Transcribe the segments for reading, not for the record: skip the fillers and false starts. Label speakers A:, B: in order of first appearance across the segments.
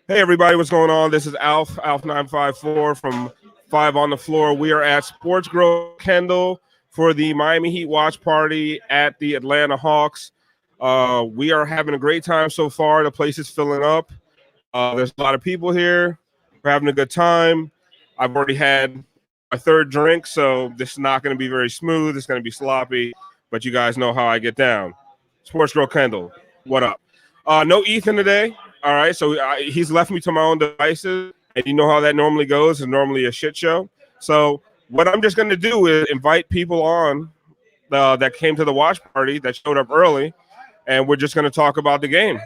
A: Hey everybody, what's going on? This is Alf954 from 5 on the Floor. We are at Sports Grill Kendall for the Miami Heat watch party at the Atlanta Hawks. We are having a great time so far. The place is filling up. There's a lot of people here. We're having a good time. I've already had my third drink, so this is not going to be very smooth. It's going to be sloppy, but you guys know how I get down. Sports Grill Kendall, what up? No Ethan today. All right, so he's left me to my own devices, and you know how that normally goes. It's normally a shit show. So what I'm just going to do is invite people on that came to the watch party that showed up early, and we're just going to talk about the game.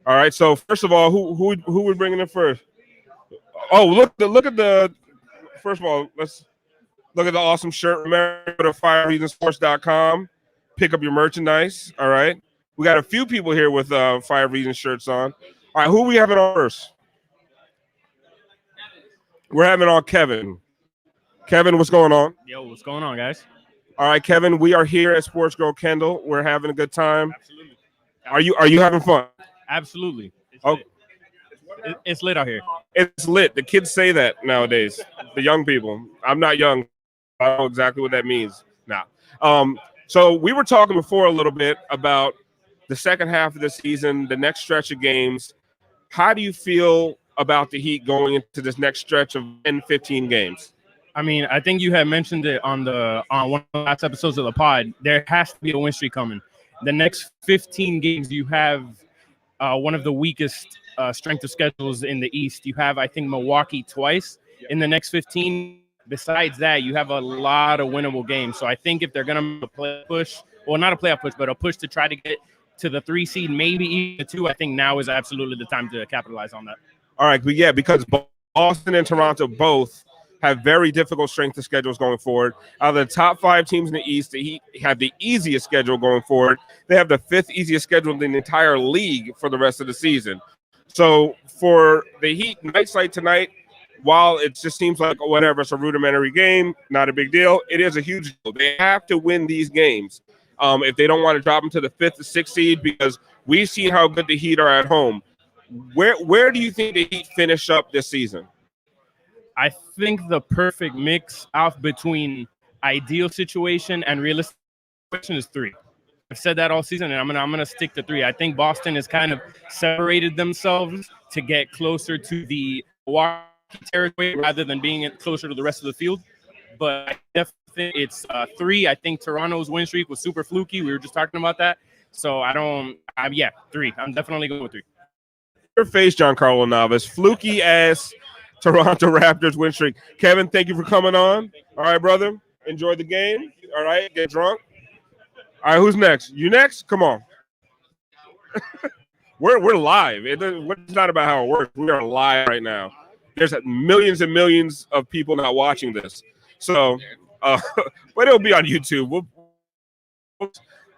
A: All right. So first of all, who would bring it in first? Oh, look at the. First of all, let's look at the awesome shirt. Remember, go to firereasonsports.com, pick up your merchandise. All right. We got a few people here with 5 Reasons shirts on. All right, who are we having on first? We're having on Kevin. Kevin, what's going on?
B: Yo, what's going on, guys?
A: All right, Kevin, we are here at Sports Grill Kendall. We're having a good time.
B: Absolutely.
A: Are you having fun?
B: Absolutely.
A: Oh,
B: It's lit out here.
A: it's lit. The kids say that nowadays. The young people. I'm not young. I don't know exactly what that means. Nah. So we were talking before a little bit about the second half of the season, the next stretch of games. How do you feel about the Heat going into this next stretch of 10, 15 games?
B: I mean, I think you had mentioned it on one of the last episodes of the pod. There has to be a win streak coming. The next 15 games, you have one of the weakest strength of schedules in the East. You have, I think, Milwaukee twice in the next 15. Besides that, you have a lot of winnable games. So I think if they're going to play a push, well, not a playoff push, but a push to try to get to the 3 seed, maybe even the 2, I think now is absolutely the time to capitalize on that.
A: All right, but yeah, because Boston and Toronto both have very difficult strength of schedules going forward. Out of the top 5 teams in the East, the Heat have the easiest schedule going forward. They have the 5th easiest schedule in the entire league for the rest of the season. So for the Heat, night sight tonight, while it just seems like whatever, it's a rudimentary game, not a big deal, it is a huge deal. They have to win these games if they don't want to drop them to the 5th or 6th seed, because we've seen how good the Heat are at home. Where do you think the Heat finish up this season?
B: I think the perfect mix out between ideal situation and realistic situation is 3. I've said that all season, and I'm gonna stick to 3. I think Boston has kind of separated themselves to get closer to the Milwaukee territory rather than being closer to the rest of the field. But I definitely think it's 3. I think Toronto's win streak was super fluky. We were just talking about that. So 3. I'm definitely going with 3.
A: Your face, Giancarlo Navas. Fluky ass Toronto Raptors win streak. Kevin, thank you for coming on. All right, brother. Enjoy the game. All right, get drunk. All right, who's next? You next? Come on. We're live. It's not about how it works. We are live right now. There's millions and millions of people not watching this. So, but it'll be on YouTube. All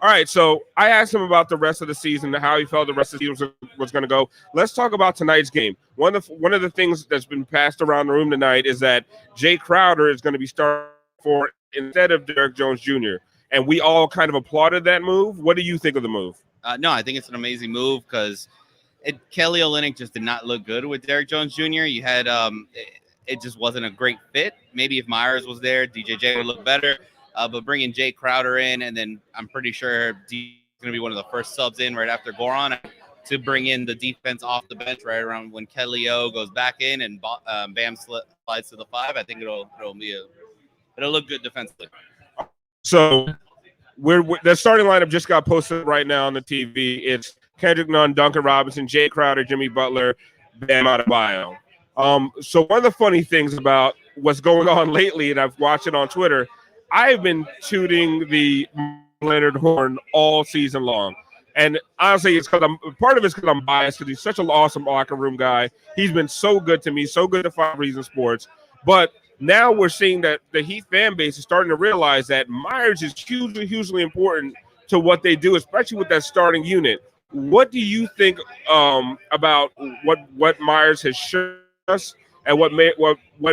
A: right, so I asked him about the rest of the season, how he felt the rest of the season was going to go. Let's talk about tonight's game. One of the things that's been passed around the room tonight is that Jay Crowder is going to be starting for instead of Derek Jones Jr., and we all kind of applauded that move. What do you think of the move?
C: No, I think it's an amazing move because Kelly Olynyk just did not look good with Derek Jones Jr. You had it just wasn't a great fit. Maybe if Myers was there, DJJ would look better. But bringing Jay Crowder in, and then I'm pretty sure D is going to be one of the first subs in right after Goran to bring in the defense off the bench right around when Kelly O goes back in and Bam slides to the 5. I think it'll look good defensively.
A: So the starting lineup just got posted right now on the TV. It's Kendrick Nunn, Duncan Robinson, Jay Crowder, Jimmy Butler, Bam Adebayo. So one of the funny things about what's going on lately, and I've watched it on Twitter, I've been tooting the Leonard horn all season long. And honestly, it's because part of it's because I'm biased because he's such an awesome locker room guy. He's been so good to me, so good to 5 Reasons Sports. But now we're seeing that the Heat fan base is starting to realize that Myers is hugely, hugely important to what they do, especially with that starting unit. What do you think about what Myers has shown us and what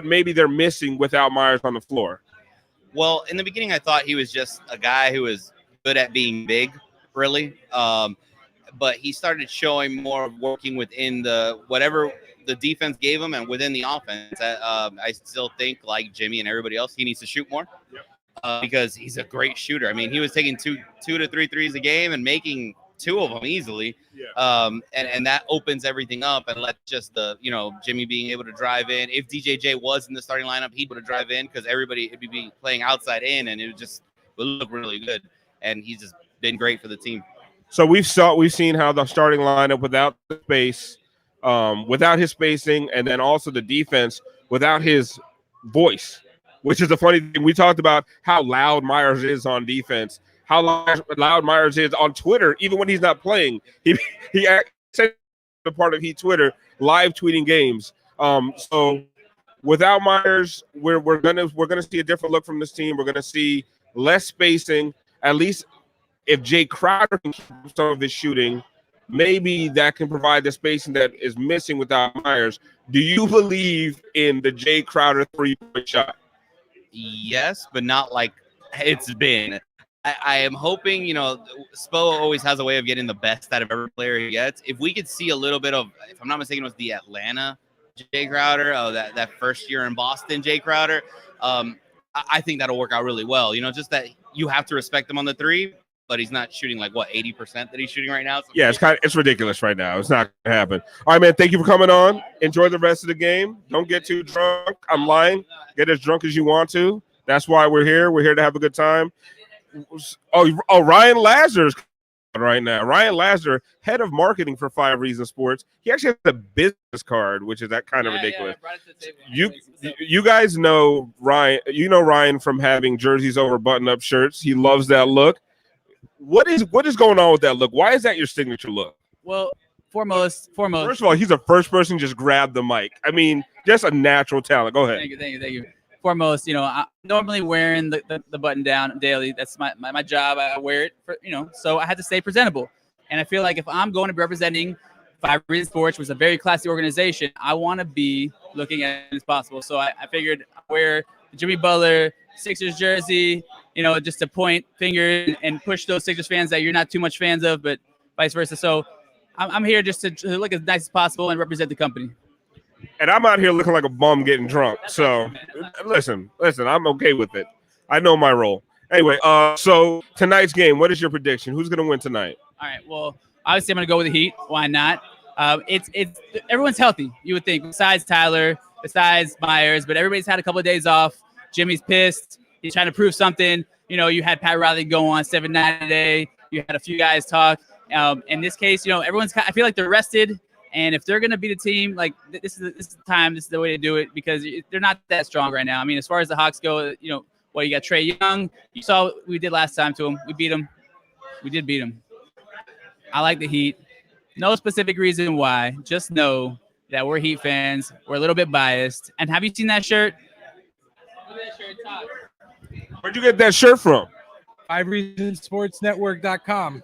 A: maybe they're missing without Myers on the floor?
C: Well, in the beginning, I thought he was just a guy who was good at being big, really. but he started showing more of working within the whatever the defense gave him and within the offense. I still think, like Jimmy and everybody else, he needs to shoot more because he's a great shooter. I mean, he was taking two to three threes a game and making 2 of them easily. And that opens everything up and let just Jimmy being able to drive in. If DJJ was in the starting lineup, he would have drive in because everybody would be playing outside in, and it would look really good. And he's just been great for the team.
A: So we've seen how the starting lineup without the space, without his spacing, and then also the defense without his voice, which is a funny thing. We talked about how loud Myers is on defense, how loud Myers is on Twitter, even when he's not playing. He said a part of Heat Twitter, live tweeting games. So without Myers, we're gonna see a different look from this team. We're gonna see less spacing. At least if Jay Crowder can keep some of his shooting, maybe that can provide the spacing that is missing without Myers. Do you believe in the Jay Crowder 3-point shot?
C: Yes, but not like it's been. I am hoping, Spo always has a way of getting the best out of every player he gets. If we could see a little bit of, if I'm not mistaken, it was the Atlanta Jay Crowder, that first year in Boston Jay Crowder, I think that'll work out really well. Just that you have to respect him on the 3, but he's not shooting 80% that he's shooting right now. So
A: yeah, it's ridiculous right now. It's not gonna happen. All right, man. Thank you for coming on. Enjoy the rest of the game. Don't get too drunk. I'm lying. Get as drunk as you want to. That's why we're here. We're here to have a good time. Oh, Ryan Lazar's right now. Ryan Lazar, head of marketing for 5 Reasons Sports. He actually has a business card, which is that kind of ridiculous. You guys know Ryan. You know Ryan from having jerseys over button-up shirts. He loves that look. What is going on with that look? Why is that your signature look?
D: Well, foremost.
A: First of all, he's the first person to just grab the mic. I mean, just a natural talent. Go ahead.
D: Thank you. Foremost, I'm normally wearing the button down daily. That's my job. I wear it for, so I had to stay presentable. And I feel like if I'm going to be representing 5 Reasons Sports, which is a very classy organization, I want to be looking as possible. So I figured I'd wear the Jimmy Butler Sixers jersey, just to point finger and push those Sixers fans that you're not too much fans of, but vice versa. So I'm here just to look as nice as possible and represent the company.
A: And I'm out here looking like a bum getting drunk. So listen, I'm okay with it. I know my role. Anyway, so tonight's game, what is your prediction? Who's going to win tonight?
D: All right. Well, obviously I'm going to go with the Heat. Why not? It's everyone's healthy, you would think, besides Tyler, besides Myers, but everybody's had a couple of days off. Jimmy's pissed. He's trying to prove something. You had Pat Riley go on 7-9 today. You had a few guys talk. In this case, I feel like they're rested. And if they're going to beat a team, this is the time, this is the way to do it because they're not that strong right now. I mean, as far as the Hawks go, you got Trae Young. You saw what we did last time to him. We beat him. We did beat him. I like the Heat. No specific reason why. Just know that we're Heat fans. We're a little bit biased. And have you seen that shirt? Look at that shirt, Todd.
A: Where'd you get that shirt from?
E: 5reasonsportsnetwork.com.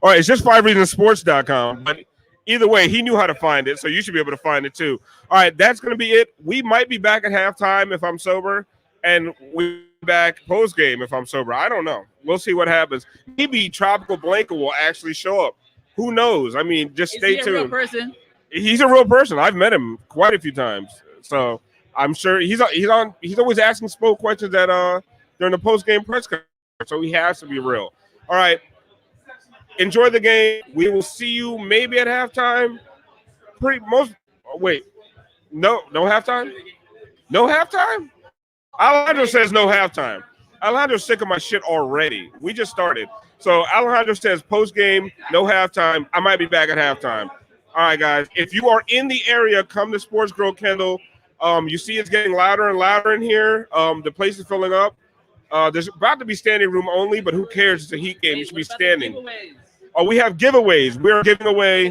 A: All right, it's just 5reasonsports.com. But either way, he knew how to find it, so you should be able to find it too. All right, that's going to be it. We might be back at halftime if I'm sober, and we'll be back post-game if I'm sober. I don't know. We'll see what happens. Maybe Tropical Blanca will actually show up. Who knows? I mean, just stay tuned.
D: Is he a real person?
A: He's a real person. I've met him quite a few times, so I'm sure he's always asking Spo questions during the post-game press conference, so he has to be real. All right. Enjoy the game. We will see you maybe at halftime. No halftime? No halftime? Alejandro says no halftime. Alejandro's sick of my shit already. We just started. So Alejandro says post-game, no halftime. I might be back at halftime. All right, guys. If you are in the area, come to Sports Grill Kendall. You see it's getting louder and louder in here. The place is filling up. There's about to be standing room only, but who cares? It's a Heat game. You should be standing. Oh, we have giveaways. We're giving away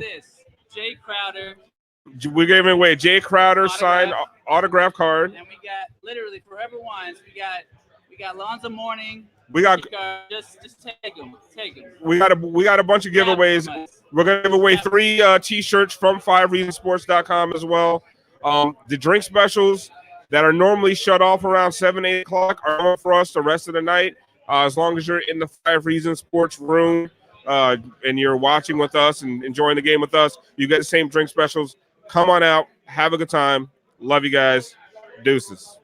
D: Jay Crowder.
A: We're giving away Jay Crowder signed autograph card.
D: And we got literally for whoever wants. We got Lonzo Mourning.
A: We got
D: just take them.
A: We got a bunch of giveaways. We're gonna give away 3 t-shirts from 5reasonsports.com as well. The drink specials that are normally shut off around 7-8 o'clock are on for us the rest of the night. As long as you're in the 5 Reasons Sports room. and you're watching with us and enjoying the game with us, you get the same drink specials. Come on out. Have a good time. Love you guys. Deuces.